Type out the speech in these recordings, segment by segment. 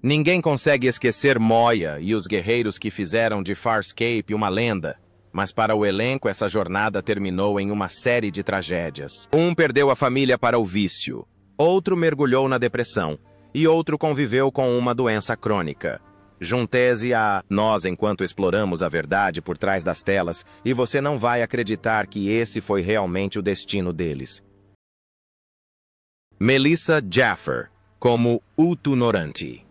Ninguém consegue esquecer Moya e os guerreiros que fizeram de Farscape uma lenda, mas para o elenco essa jornada terminou em uma série de tragédias. Um perdeu a família para o vício, outro mergulhou na depressão e outro conviveu com uma doença crônica. Junte-se a nós enquanto exploramos a verdade por trás das telas e você não vai acreditar que esse foi realmente o destino deles. Melissa Jaffer, como Utu Noranti.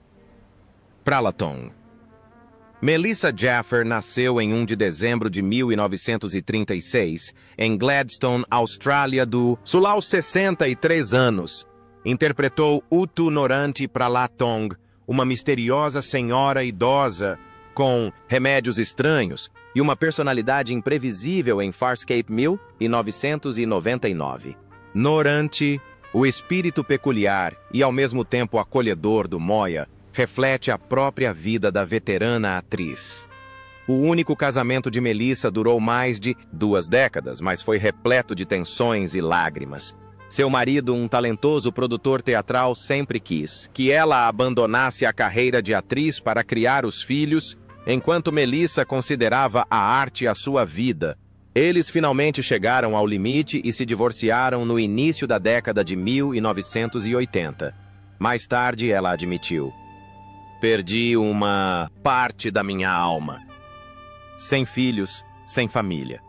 Pralaton. Melissa Jaffer nasceu em 1 de dezembro de 1936, em Gladstone, Austrália do Sul, aos 63 anos. Interpretou Utu Noranti Pralatong, uma misteriosa senhora idosa com remédios estranhos e uma personalidade imprevisível em Farscape 1999. Noranti, o espírito peculiar e ao mesmo tempo acolhedor do Moya, reflete a própria vida da veterana atriz. O único casamento de Melissa durou mais de 2 décadas, mas foi repleto de tensões e lágrimas. Seu marido, um talentoso produtor teatral, sempre quis que ela abandonasse a carreira de atriz para criar os filhos, enquanto Melissa considerava a arte a sua vida. Eles finalmente chegaram ao limite e se divorciaram no início da década de 1980. Mais tarde, ela admitiu: "Perdi uma parte da minha alma. Sem filhos, sem família."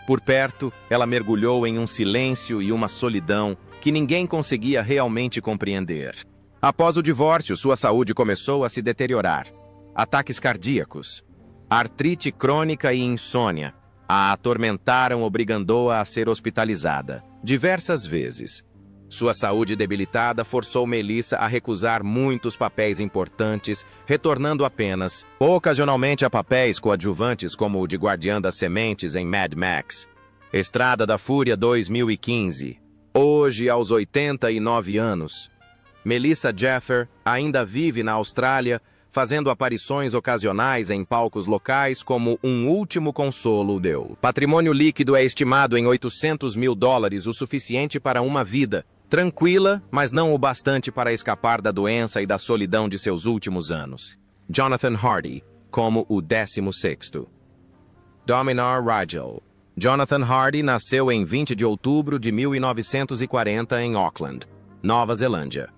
Por perto, ela mergulhou em um silêncio e uma solidão que ninguém conseguia realmente compreender. Após o divórcio, sua saúde começou a se deteriorar. Ataques cardíacos, artrite crônica e insônia a atormentaram, obrigando-a a ser hospitalizada diversas vezes. Sua saúde debilitada forçou Melissa a recusar muitos papéis importantes, retornando apenas, ocasionalmente, a papéis coadjuvantes como o de Guardiã das Sementes em Mad Max. Estrada da Fúria 2015. Hoje, aos 89 anos, Melissa Jaffer ainda vive na Austrália, fazendo aparições ocasionais em palcos locais como Um Último Consolo deu. Patrimônio líquido é estimado em $800 mil, o suficiente para uma vida tranquila, mas não o bastante para escapar da doença e da solidão de seus últimos anos. Jonathan Hardy, como o 16º. Dominar Rigel. Jonathan Hardy nasceu em 20 de outubro de 1940 em Auckland, Nova Zelândia.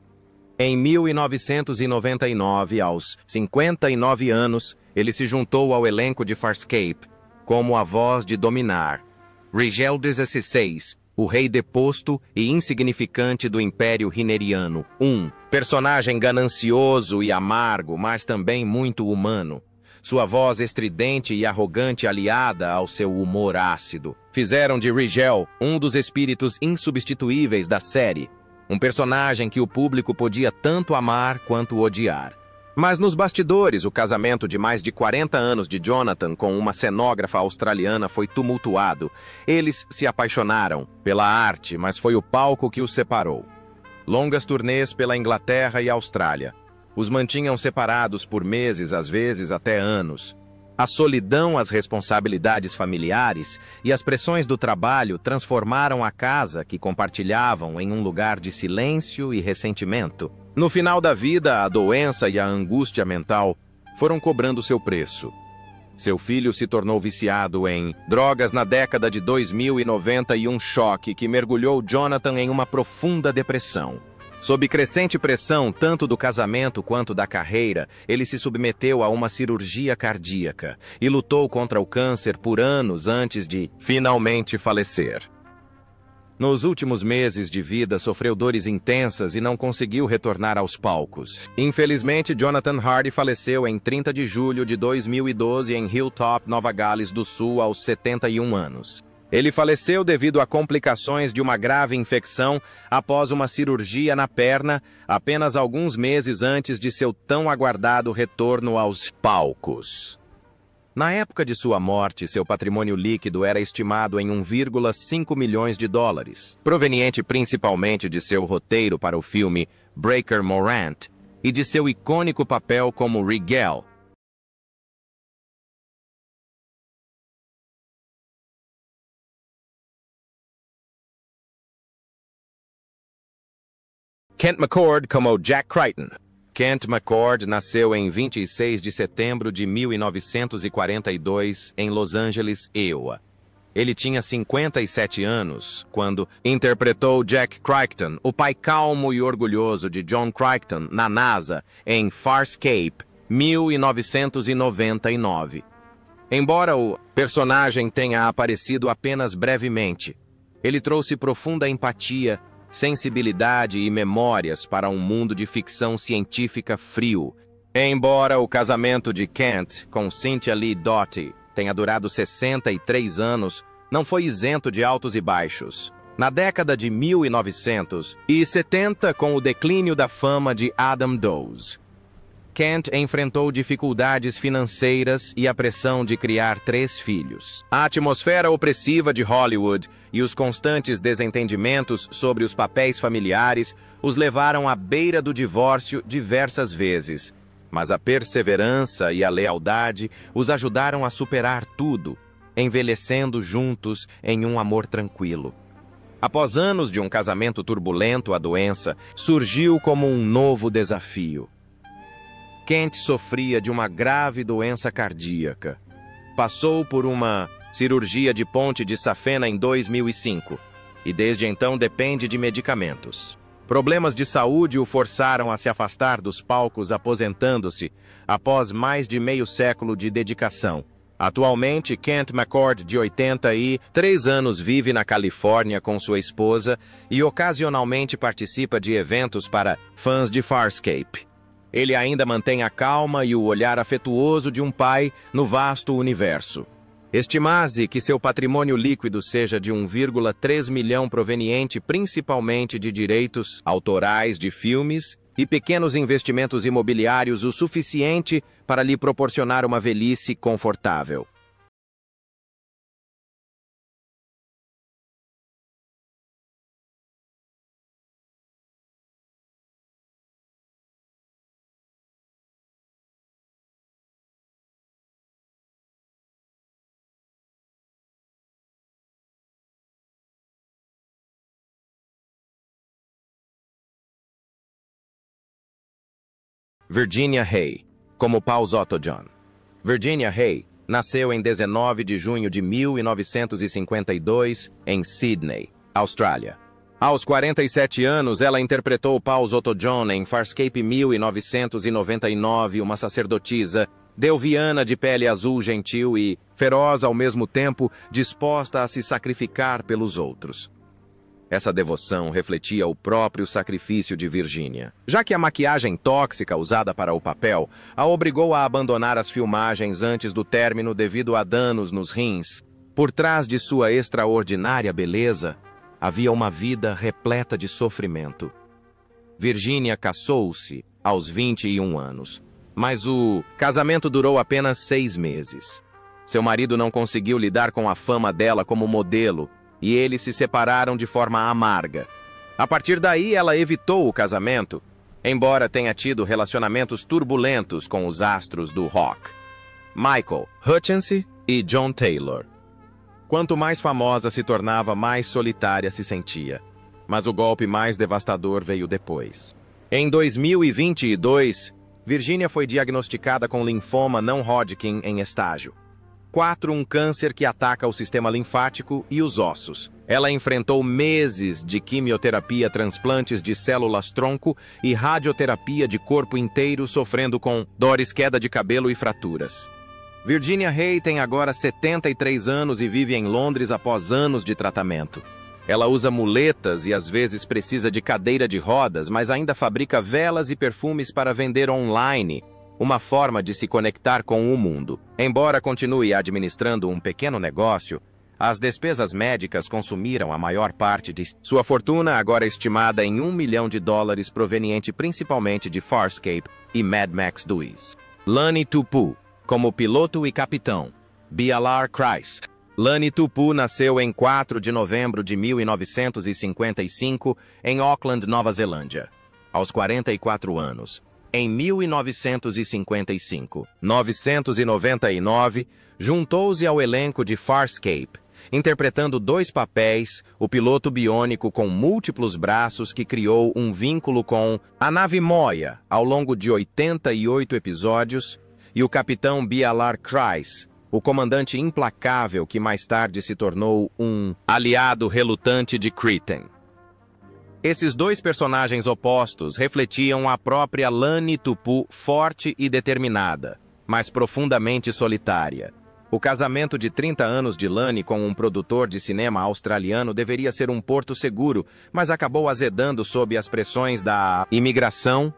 Em 1999, aos 59 anos, ele se juntou ao elenco de Farscape, como a voz de Dominar. Rigel XVI, o rei deposto e insignificante do Império Rhineriano. Um personagem ganancioso e amargo, mas também muito humano. Sua voz estridente e arrogante, aliada ao seu humor ácido, fizeram de Rigel um dos espíritos insubstituíveis da série. Um personagem que o público podia tanto amar quanto odiar. Mas nos bastidores, o casamento de mais de 40 anos de Jonathan com uma cenógrafa australiana foi tumultuado. Eles se apaixonaram pela arte, mas foi o palco que os separou. Longas turnês pela Inglaterra e Austrália os mantinham separados por meses, às vezes até anos. A solidão, as responsabilidades familiares e as pressões do trabalho transformaram a casa que compartilhavam em um lugar de silêncio e ressentimento. No final da vida, a doença e a angústia mental foram cobrando seu preço. Seu filho se tornou viciado em drogas na década de 2090 e um choque que mergulhou Jonathan em uma profunda depressão. Sob crescente pressão, tanto do casamento quanto da carreira, ele se submeteu a uma cirurgia cardíaca e lutou contra o câncer por anos antes de finalmente falecer. Nos últimos meses de vida, sofreu dores intensas e não conseguiu retornar aos palcos. Infelizmente, Jonathan Hardy faleceu em 30 de julho de 2012 em Hilltop, Nova Gales do Sul, aos 71 anos. Ele faleceu devido a complicações de uma grave infecção após uma cirurgia na perna, apenas alguns meses antes de seu tão aguardado retorno aos palcos. Na época de sua morte, seu patrimônio líquido era estimado em $1,5 milhões, proveniente principalmente de seu roteiro para o filme Breaker Morant e de seu icônico papel como Rigel. Kent McCord como Jack Crichton. Kent McCord nasceu em 26 de setembro de 1942 em Los Angeles, Iowa. Ele tinha 57 anos quando interpretou Jack Crichton, o pai calmo e orgulhoso de John Crichton, na NASA, em Farscape, 1999. Embora o personagem tenha aparecido apenas brevemente, ele trouxe profunda empatia, sensibilidade e memórias para um mundo de ficção científica frio. Embora o casamento de Kent com Cynthia Lee Doughty tenha durado 63 anos, não foi isento de altos e baixos. Na década de 1970, com o declínio da fama de Adam Dawes, Kent enfrentou dificuldades financeiras e a pressão de criar 3 filhos. A atmosfera opressiva de Hollywood e os constantes desentendimentos sobre os papéis familiares os levaram à beira do divórcio diversas vezes. Mas a perseverança e a lealdade os ajudaram a superar tudo, envelhecendo juntos em um amor tranquilo. Após anos de um casamento turbulento, a doença surgiu como um novo desafio. Kent sofria de uma grave doença cardíaca. Passou por uma cirurgia de ponte de safena em 2005 e desde então depende de medicamentos. Problemas de saúde o forçaram a se afastar dos palcos, aposentando-se após mais de meio século de dedicação. Atualmente, Kent McCord, de 83 anos, vive na Califórnia com sua esposa e ocasionalmente participa de eventos para fãs de Farscape. Ele ainda mantém a calma e o olhar afetuoso de um pai no vasto universo. Estima-se que seu patrimônio líquido seja de 1,3 milhão proveniente principalmente de direitos autorais de filmes e pequenos investimentos imobiliários o suficiente para lhe proporcionar uma velhice confortável. Virginia Hay, como Paul Otto John. Virginia Hay nasceu em 19 de junho de 1952 em Sydney, Austrália. Aos 47 anos, ela interpretou Paul Otto John em Farscape 1999, uma sacerdotisa delviana de pele azul gentil e feroz ao mesmo tempo, disposta a se sacrificar pelos outros. Essa devoção refletia o próprio sacrifício de Virginia, já que a maquiagem tóxica usada para o papel a obrigou a abandonar as filmagens antes do término devido a danos nos rins. Por trás de sua extraordinária beleza, havia uma vida repleta de sofrimento. Virginia casou-se aos 21 anos, mas o casamento durou apenas 6 meses. Seu marido não conseguiu lidar com a fama dela como modelo, e eles se separaram de forma amarga. A partir daí, ela evitou o casamento, embora tenha tido relacionamentos turbulentos com os astros do rock, Michael Hutchence e John Taylor. Quanto mais famosa se tornava, mais solitária se sentia. Mas o golpe mais devastador veio depois. Em 2022, Virginia foi diagnosticada com linfoma não Hodgkin em estágio 4, um câncer que ataca o sistema linfático e os ossos. Ela enfrentou meses de quimioterapia, transplantes de células-tronco e radioterapia de corpo inteiro, sofrendo com dores, queda de cabelo e fraturas. Virginia Hay tem agora 73 anos e vive em Londres após anos de tratamento. Ela usa muletas e às vezes precisa de cadeira de rodas, mas ainda fabrica velas e perfumes para vender online, uma forma de se conectar com o mundo. Embora continue administrando um pequeno negócio, as despesas médicas consumiram a maior parte de sua fortuna, agora estimada em $1 milhão, proveniente principalmente de Farscape e Mad Max 2. Lani Tupu, como piloto e capitão. BLR Christ. Lani Tupu nasceu em 4 de novembro de 1955 em Auckland, Nova Zelândia. Aos 44 anos, em 1955, 1999, juntou-se ao elenco de Farscape interpretando dois papéis, o piloto biônico com múltiplos braços que criou um vínculo com a nave Moya ao longo de 88 episódios, e o capitão Bialar Kryze, o comandante implacável que mais tarde se tornou um aliado relutante de Kryten. Esses dois personagens opostos refletiam a própria Lani Tupu forte e determinada, mas profundamente solitária. O casamento de 30 anos de Lani com um produtor de cinema australiano deveria ser um porto seguro, mas acabou azedando sob as pressões da imigração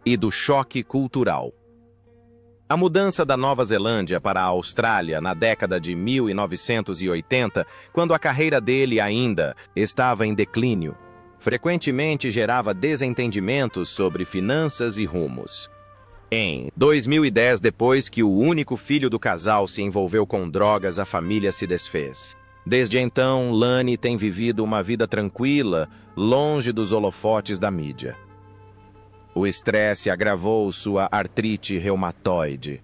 e do choque cultural. A mudança da Nova Zelândia para a Austrália na década de 1980, quando a carreira dele ainda estava em declínio, frequentemente gerava desentendimentos sobre finanças e rumos. Em 2010, depois que o único filho do casal se envolveu com drogas, a família se desfez. Desde então, Lani tem vivido uma vida tranquila, longe dos holofotes da mídia. O estresse agravou sua artrite reumatoide.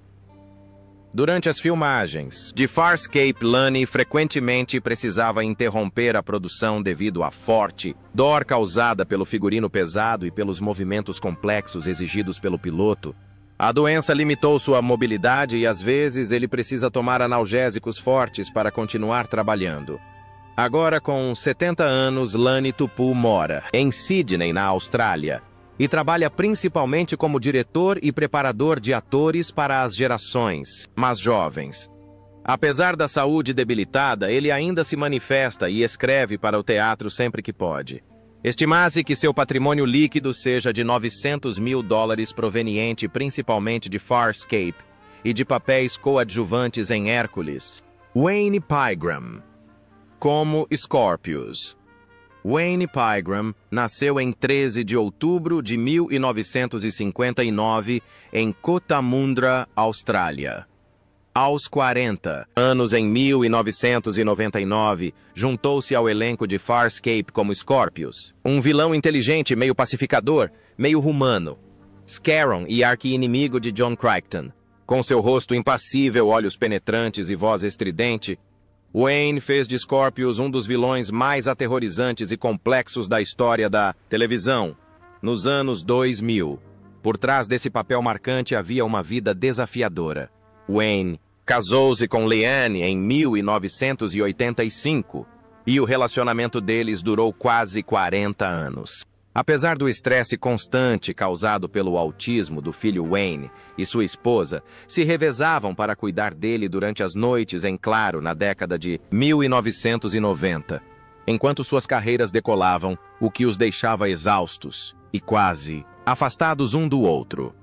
Durante as filmagens de Farscape, Lani frequentemente precisava interromper a produção devido à forte dor causada pelo figurino pesado e pelos movimentos complexos exigidos pelo piloto. A doença limitou sua mobilidade e, às vezes, ele precisa tomar analgésicos fortes para continuar trabalhando. Agora, com 70 anos, Lani Tupu mora em Sydney, na Austrália, e trabalha principalmente como diretor e preparador de atores para as gerações mais jovens. Apesar da saúde debilitada, ele ainda se manifesta e escreve para o teatro sempre que pode. Estima-se que seu patrimônio líquido seja de $900 mil proveniente principalmente de Farscape e de papéis coadjuvantes em Hércules. Wayne Pygram, como Scorpius. Wayne Pygram nasceu em 13 de outubro de 1959 em Cootamundra, Austrália. Aos 40 anos, em 1999, juntou-se ao elenco de Farscape como Scorpius, um vilão inteligente, meio pacificador, meio humano. Scarron e arqui-inimigo de John Crichton. Com seu rosto impassível, olhos penetrantes e voz estridente, Wayne fez de Scorpius um dos vilões mais aterrorizantes e complexos da história da televisão, nos anos 2000. Por trás desse papel marcante havia uma vida desafiadora. Wayne casou-se com Leanne em 1985 e o relacionamento deles durou quase 40 anos. Apesar do estresse constante causado pelo autismo do filho Wayne e sua esposa, se revezavam para cuidar dele durante as noites em claro na década de 1990, enquanto suas carreiras decolavam, o que os deixava exaustos e quase afastados um do outro.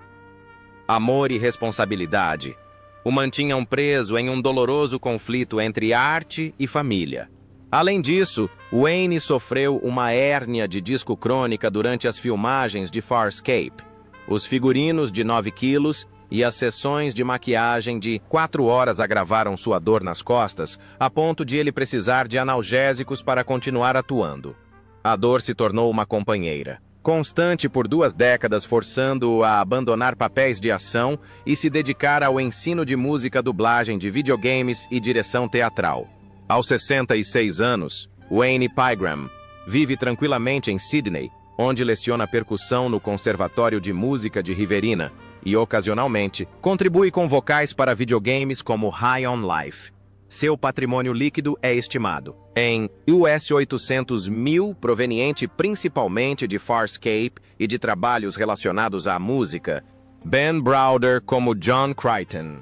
Amor e responsabilidade o mantinham preso em um doloroso conflito entre arte e família. Além disso, Wayne sofreu uma hérnia de disco crônica durante as filmagens de Farscape, os figurinos de 9 quilos e as sessões de maquiagem de 4 horas agravaram sua dor nas costas, a ponto de ele precisar de analgésicos para continuar atuando. A dor se tornou uma companheira, constante por 2 décadas, forçando-o a abandonar papéis de ação e se dedicar ao ensino de música, dublagem de videogames e direção teatral. Aos 66 anos, Wayne Pygram vive tranquilamente em Sydney, onde leciona percussão no Conservatório de Música de Riverina e, ocasionalmente, contribui com vocais para videogames como High on Life. Seu patrimônio líquido é estimado em US 800 mil, proveniente principalmente de Farscape e de trabalhos relacionados à música. Ben Browder como John Crichton.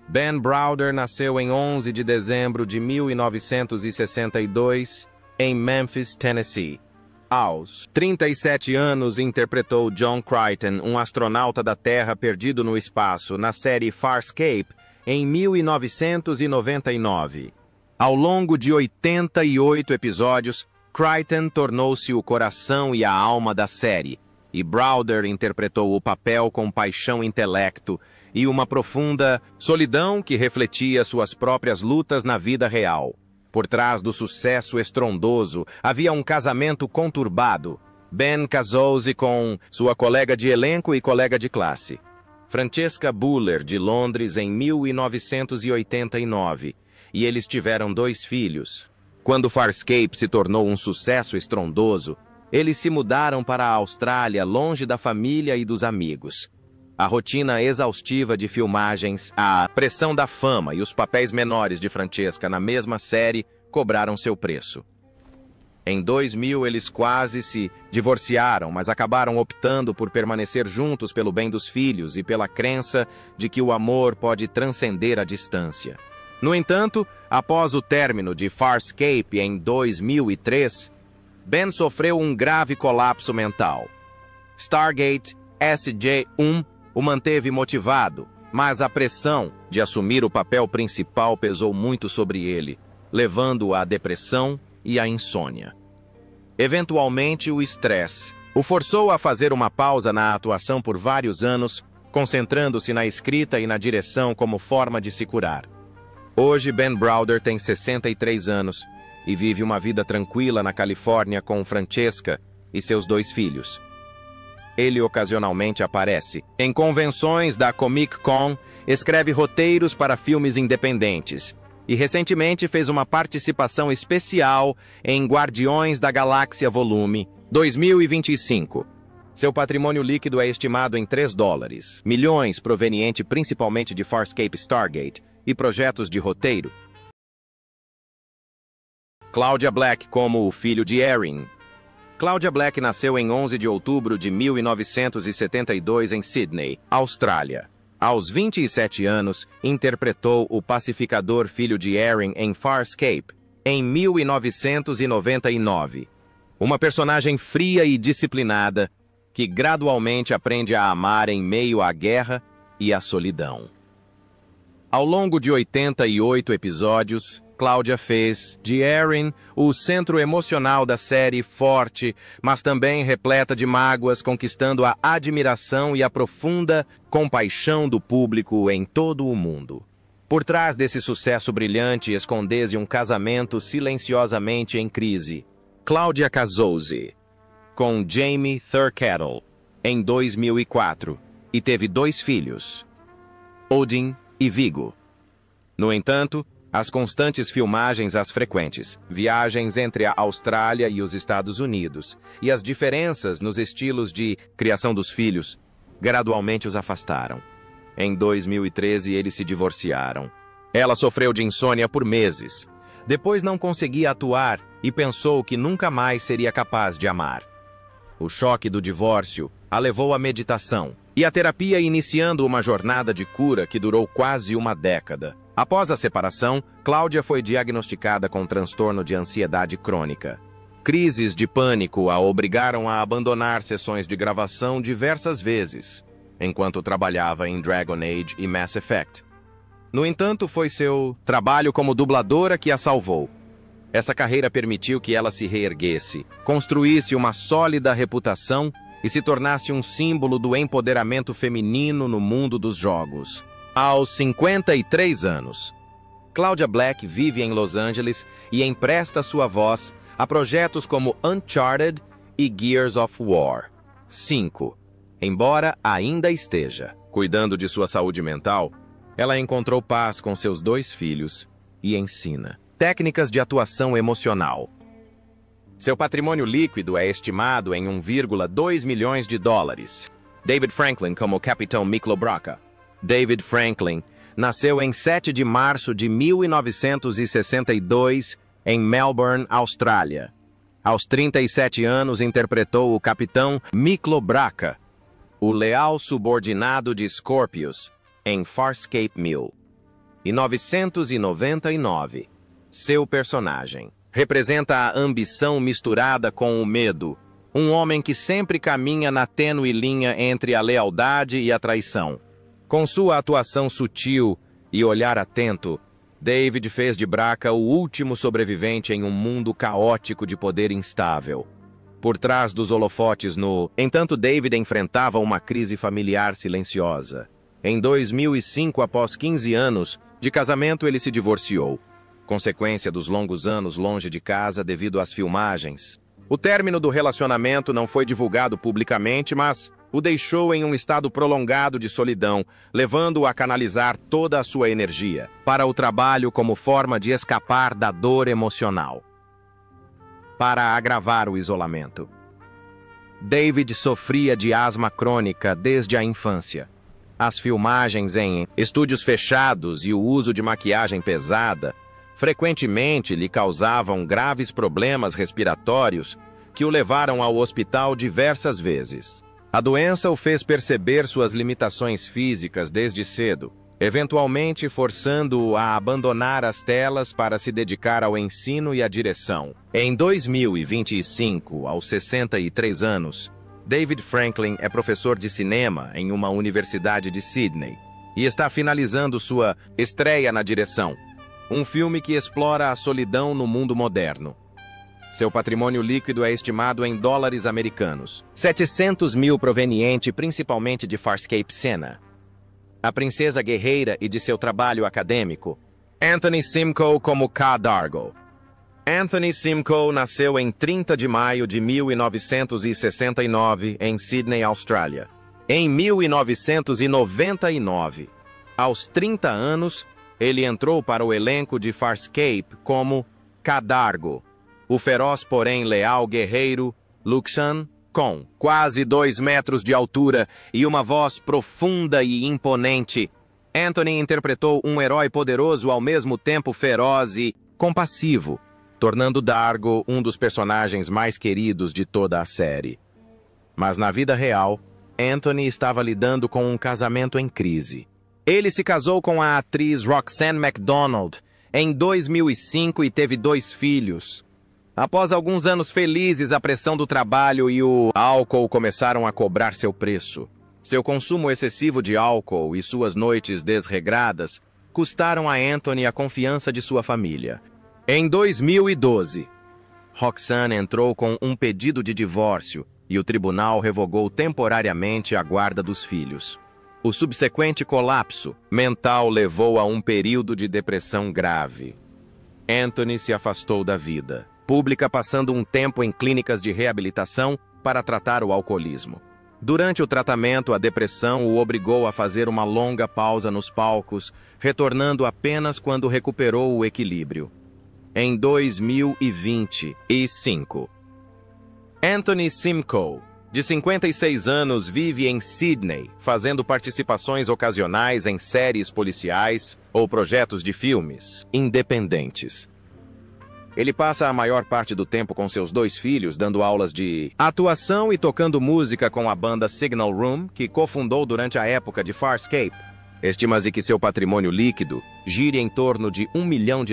Ben Browder nasceu em 11 de dezembro de 1962 em Memphis, Tennessee. Aos 37 anos, interpretou John Crichton, um astronauta da Terra perdido no espaço, na série Farscape, em 1999. Ao longo de 88 episódios, Crichton tornou-se o coração e a alma da série, e Browder interpretou o papel com paixão, intelecto e uma profunda solidão que refletia suas próprias lutas na vida real. Por trás do sucesso estrondoso, havia um casamento conturbado. Ben casou-se com sua colega de elenco e colega de classe, Francesca Buller, de Londres, em 1989, e eles tiveram 2 filhos. Quando Farscape se tornou um sucesso estrondoso, eles se mudaram para a Austrália, longe da família e dos amigos. A rotina exaustiva de filmagens, a pressão da fama e os papéis menores de Francesca na mesma série cobraram seu preço. Em 2000, eles quase se divorciaram, mas acabaram optando por permanecer juntos pelo bem dos filhos e pela crença de que o amor pode transcender a distância. No entanto, após o término de Farscape em 2003, Ben sofreu um grave colapso mental. Stargate SG-1 o manteve motivado, mas a pressão de assumir o papel principal pesou muito sobre ele, levando-o à depressão e à insônia. Eventualmente, o estresse o forçou a fazer uma pausa na atuação por vários anos, concentrando-se na escrita e na direção como forma de se curar. Hoje, Ben Browder tem 63 anos e vive uma vida tranquila na Califórnia com Francesca e seus 2 filhos. Ele ocasionalmente aparece em convenções da Comic Con, escreve roteiros para filmes independentes e recentemente fez uma participação especial em Guardiões da Galáxia Volume 2025. Seu patrimônio líquido é estimado em $3 milhões, proveniente principalmente de Farscape Stargate e projetos de roteiro. Claudia Black como o filho de Erin. Claudia Black nasceu em 11 de outubro de 1972 em Sydney, Austrália. Aos 27 anos, interpretou o pacificador filho de Erin em Farscape, em 1999. Uma personagem fria e disciplinada, que gradualmente aprende a amar em meio à guerra e à solidão. Ao longo de 88 episódios, Claudia fez de Erin o centro emocional da série, forte, mas também repleta de mágoas, conquistando a admiração e a profunda compaixão do público em todo o mundo. Por trás desse sucesso brilhante esconde-se um casamento silenciosamente em crise. Claudia casou-se com Jamie Thurkettle em 2004 e teve 2 filhos, Odin e Viggo. No entanto, as constantes filmagens, as frequentes viagens entre a Austrália e os Estados Unidos e as diferenças nos estilos de criação dos filhos gradualmente os afastaram. Em 2013, eles se divorciaram. Ela sofreu de insônia por meses. Depois não conseguia atuar e pensou que nunca mais seria capaz de amar. O choque do divórcio a levou à meditação e à terapia, iniciando uma jornada de cura que durou quase uma década. Após a separação, Claudia foi diagnosticada com transtorno de ansiedade crônica. Crises de pânico a obrigaram a abandonar sessões de gravação diversas vezes, enquanto trabalhava em Dragon Age e Mass Effect. No entanto, foi seu trabalho como dubladora que a salvou. Essa carreira permitiu que ela se reerguesse, construísse uma sólida reputação e se tornasse um símbolo do empoderamento feminino no mundo dos jogos. Aos 53 anos, Claudia Black vive em Los Angeles e empresta sua voz a projetos como Uncharted e Gears of War 5. Embora ainda esteja cuidando de sua saúde mental, ela encontrou paz com seus 2 filhos e ensina técnicas de atuação emocional. Seu patrimônio líquido é estimado em $1,2 milhões. David Franklin como Capitão Miklo Braca. David Franklin nasceu em 7 de março de 1962 em Melbourne, Austrália. Aos 37 anos, interpretou o Capitão Miklo Braca, o leal subordinado de Scorpius, em Farscape 1999. Seu personagem representa a ambição misturada com o medo, um homem que sempre caminha na tênue linha entre a lealdade e a traição. Com sua atuação sutil e olhar atento, David fez de Braca o último sobrevivente em um mundo caótico de poder instável. Por trás dos holofotes entanto, David enfrentava uma crise familiar silenciosa. Em 2005, após 15 anos de casamento, ele se divorciou, consequência dos longos anos longe de casa devido às filmagens. O término do relacionamento não foi divulgado publicamente, mas o deixou em um estado prolongado de solidão, levando-o a canalizar toda a sua energia para o trabalho como forma de escapar da dor emocional. Para agravar o isolamento, David sofria de asma crônica desde a infância. As filmagens em estúdios fechados e o uso de maquiagem pesada frequentemente lhe causavam graves problemas respiratórios que o levaram ao hospital diversas vezes. A doença o fez perceber suas limitações físicas desde cedo, eventualmente forçando-o a abandonar as telas para se dedicar ao ensino e à direção. Em 2025, aos 63 anos, David Franklin é professor de cinema em uma universidade de Sydney e está finalizando sua estreia na direção, um filme que explora a solidão no mundo moderno. Seu patrimônio líquido é estimado em dólares americanos, 700 mil proveniente principalmente de Farscape Cena, a princesa guerreira e de seu trabalho acadêmico. Anthony Simcoe como K. Dargo. Anthony Simcoe nasceu em 30 de maio de 1969 em Sydney, Austrália. Em 1999, aos 30 anos, ele entrou para o elenco de Farscape como K. Dargo, o feroz porém leal guerreiro Luxan, com quase 2 metros de altura e uma voz profunda e imponente. Anthony interpretou um herói poderoso ao mesmo tempo feroz e compassivo, tornando Dargo um dos personagens mais queridos de toda a série. Mas na vida real, Anthony estava lidando com um casamento em crise. Ele se casou com a atriz Roxanne MacDonald em 2005 e teve 2 filhos. Após alguns anos felizes, a pressão do trabalho e o álcool começaram a cobrar seu preço. Seu consumo excessivo de álcool e suas noites desregradas custaram a Anthony a confiança de sua família. Em 2012, Roxanne entrou com um pedido de divórcio e o tribunal revogou temporariamente a guarda dos filhos. O subsequente colapso mental levou a um período de depressão grave. Anthony se afastou da vida pública, passando um tempo em clínicas de reabilitação para tratar o alcoolismo. Durante o tratamento, a depressão o obrigou a fazer uma longa pausa nos palcos, retornando apenas quando recuperou o equilíbrio. Em 2025, Anthony Simcoe, de 56 anos, vive em Sydney, fazendo participações ocasionais em séries policiais ou projetos de filmes independentes. Ele passa a maior parte do tempo com seus 2 filhos, dando aulas de atuação e tocando música com a banda Signal Room, que cofundou durante a época de Farscape. Estima-se que seu patrimônio líquido gire em torno de $1 milhão.